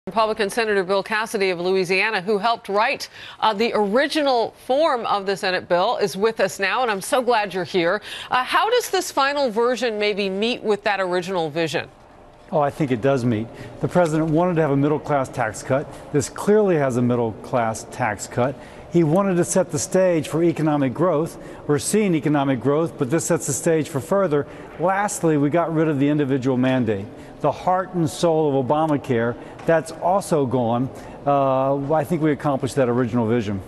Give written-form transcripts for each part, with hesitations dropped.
Republican Senator Bill Cassidy of Louisiana, who helped write the original form of the Senate bill, is with us now, and I'm so glad you're here. How does this final version maybe meet with that original vision? Oh, I think it does meet. The president wanted to have a middle-class tax cut. This clearly has a middle-class tax cut. He wanted to set the stage for economic growth. We're seeing economic growth, but this sets the stage for further. Lastly, we got rid of the individual mandate. The heart and soul of Obamacare, that's also gone. I think we accomplished that original vision.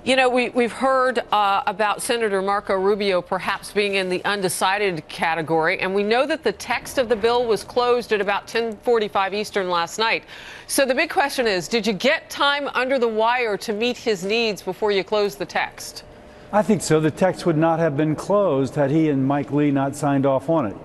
You know, we've heard about Senator Marco Rubio perhaps being in the undecided category, and we know that the text of the bill was closed at about 10:45 Eastern last night. So the big question is, did you get time under the wire to meet his needs before you closed the text? I think so. The text would not have been closed had he and Mike Lee not signed off on it.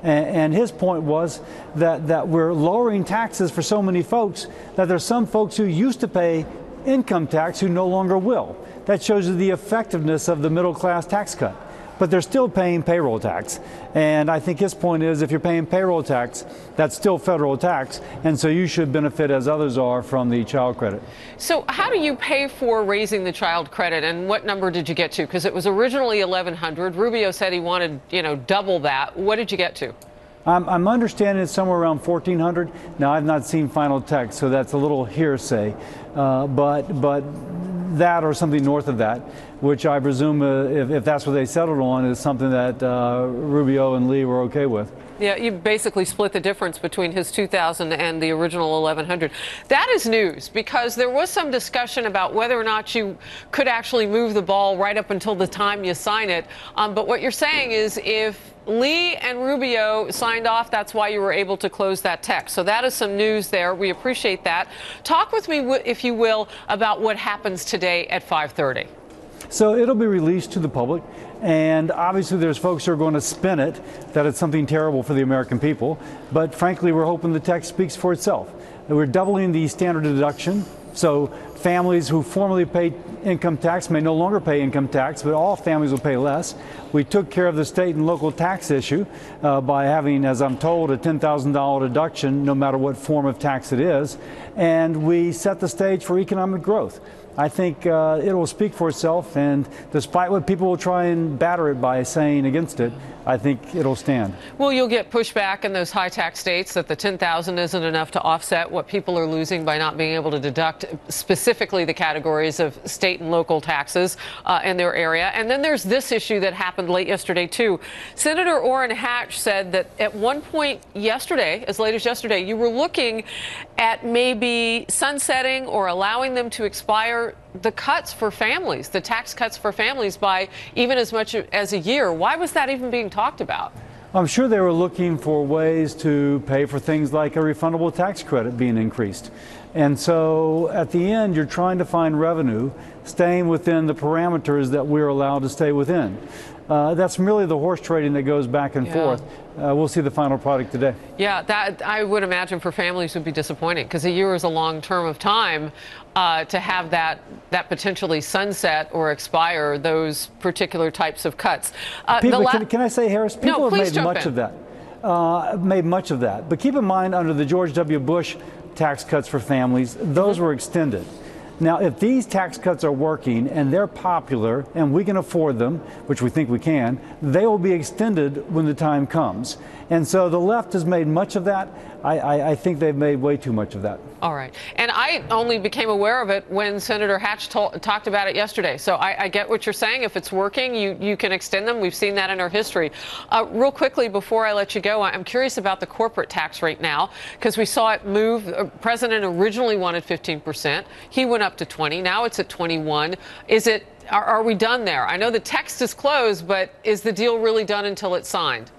And his point was that we're lowering taxes for so many folks that there's some folks who used to pay income tax who no longer will. That shows you the effectiveness of the middle class tax cut. But they're still paying payroll tax. And I think his point is if you're paying payroll tax, that's still federal tax. And so you should benefit as others are from the child credit. So how do you pay for raising the child credit, and what number did you get to? Because it was originally $1,100. Rubio said he wanted, double that. What did you get to? I'm understanding it's somewhere around $1,400. Now, I've not seen final text, so that's a little hearsay. But that or something north of that, which I presume, if that's what they settled on, is something that Rubio and Lee were okay with. Yeah, you basically split the difference between his $2,000 and the original $1,100. That is news, because there was some discussion about whether or not you could actually move the ball right up until the time you sign it. But what you're saying is if Lee and Rubio signed off, that's why you were able to close that text. So that is some news there. We appreciate that. Talk with me, if you will, about what happens today at 5:30. So it'll be released to the public, and obviously there's folks who are going to spin it that it's something terrible for the American people. But frankly, we're hoping the text speaks for itself. We're doubling the standard deduction, so families who formerly paid income tax may no longer pay income tax, but all families will pay less. We took care of the state and local tax issue by having, as I'm told, a $10,000 deduction no matter what form of tax it is, and we set the stage for economic growth. I think it will speak for itself, and despite what people will try and batter it by saying against it, I think it'll stand. Well, you'll get pushback in those high tax states that the $10,000 isn't enough to offset what people are losing by not being able to deduct specifically the categories of state and local taxes in their area. And then there's this issue that happened late yesterday, too. Senator Orrin Hatch said that at one point yesterday, as late as yesterday, you were looking at maybe sunsetting or allowing them to expire the cuts for families, the tax cuts for families by even as much as a year. Why was that even being talked about? I'm sure they were looking for ways to pay for things like a refundable tax credit being increased. And so at the end, you're trying to find revenue, staying within the parameters that we're allowed to stay within. That's really the horse trading that goes back and forth. We'll see the final product today. Yeah, that I would imagine for families would be disappointing, because a year is a long term of time to have that potentially sunset or expire those particular types of cuts. Can I say, Harris, people have made much of that. But keep in mind, under the George W. Bush tax cuts for families, those were extended. Now, if these tax cuts are working and they're popular and we can afford them, which we think we can, they will be extended when the time comes. And so the left has made much of that. I think they've made way too much of that. All right. And I only became aware of it when Senator Hatch talked about it yesterday. So I get what you're saying. If it's working, you can extend them. We've seen that in our history. Real quickly, before I let you go, I'm curious about the corporate tax rate now, because we saw it move. The president originally wanted 15%. He went up to 20. Now it's at 21. Are we done there? I know the text is closed, but is the deal really done until it's signed?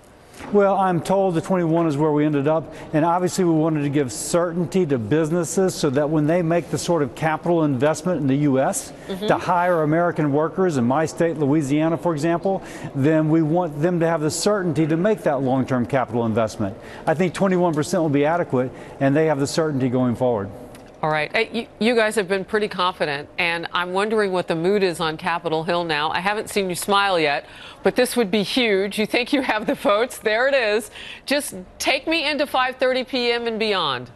Well, I'm told the 21 is where we ended up, and obviously we wanted to give certainty to businesses so that when they make the sort of capital investment in the U.S. to hire American workers in my state, Louisiana, for example, then we want them to have the certainty to make that long-term capital investment. I think 21% will be adequate, and they have the certainty going forward. All right. You guys have been pretty confident, and I'm wondering what the mood is on Capitol Hill now. I haven't seen you smile yet, but this would be huge. You think you have the votes? There it is. Just take me into 5:30 p.m. and beyond.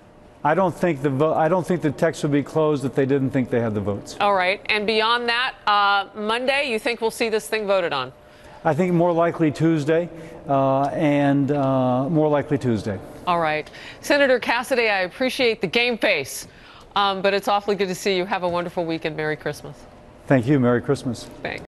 I don't think the text would be closed if they didn't think they had the votes. All right. And beyond that, Monday, you think we'll see this thing voted on? I think more likely Tuesday, more likely Tuesday. All right. Senator Cassidy, I appreciate the game face, but it's awfully good to see you. Have a wonderful weekend. Merry Christmas. Thank you. Merry Christmas. Thanks.